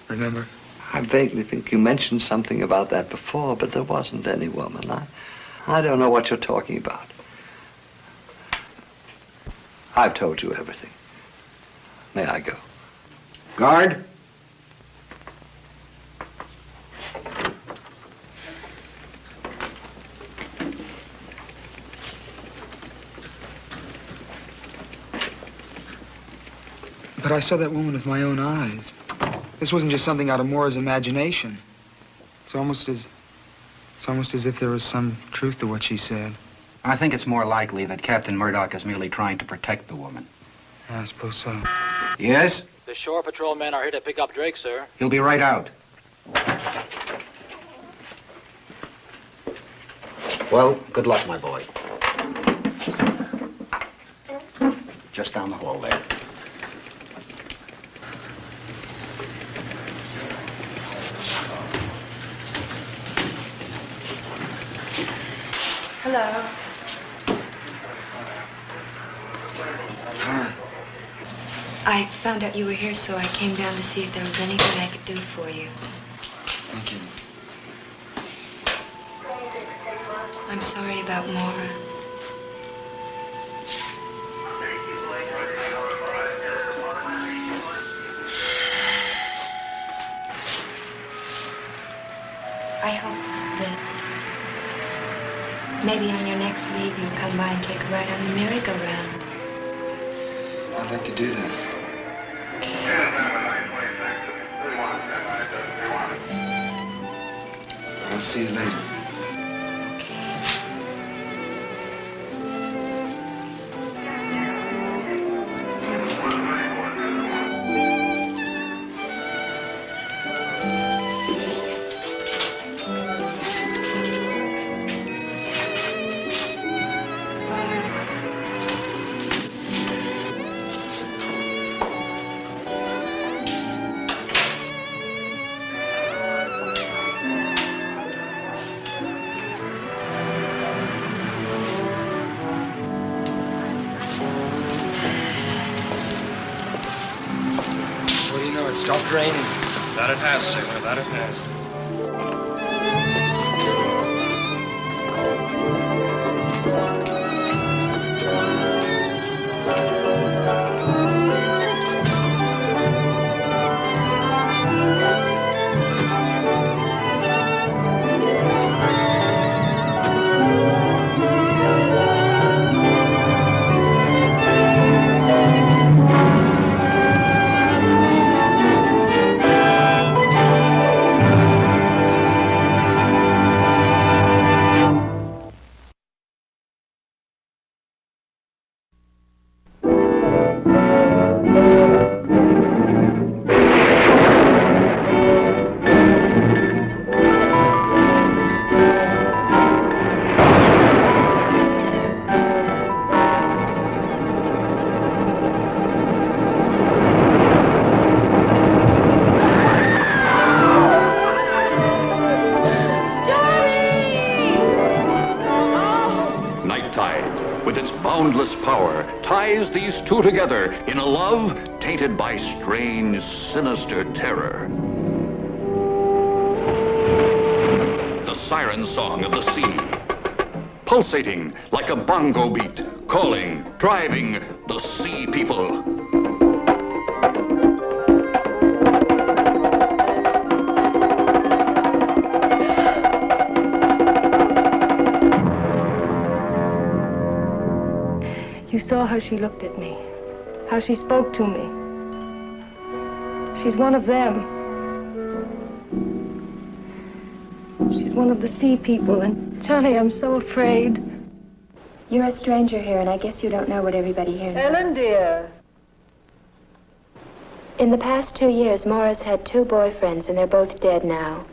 Remember? I vaguely think you mentioned something about that before, but there wasn't any woman. I don't know what you're talking about. I've told you everything. May I go? Guard. But I saw that woman with my own eyes. This wasn't just something out of Maura's imagination. It's almost as if there was some truth to what she said. I think it's more likely that Captain Murdoch is merely trying to protect the woman. I suppose so. Yes? The shore patrol men are here to pick up Drake, sir. He'll be right out. Well, good luck, my boy. Just down the hall there. Hello. Hi. I found out you were here, so I came down to see if there was anything I could do for you. Thank you. I'm sorry about Maura. I hope that maybe on your next leave you'll come by and take a ride on the merry-go-round. I'd like to do that. I'll see you later. stopped raining. That it has, sailor, that it has. Boundless power ties these two together in a love tainted by strange, sinister terror. The siren song of the sea, pulsating like a bongo beat, calling, driving the sea people. You saw how she looked at me, how she spoke to me. She's one of them. She's one of the sea people, and Johnny, I'm so afraid. You're a stranger here, and I guess you don't know what everybody here knows. Ellen, dear. In the past 2 years, Maura's had 2 boyfriends, and they're both dead now.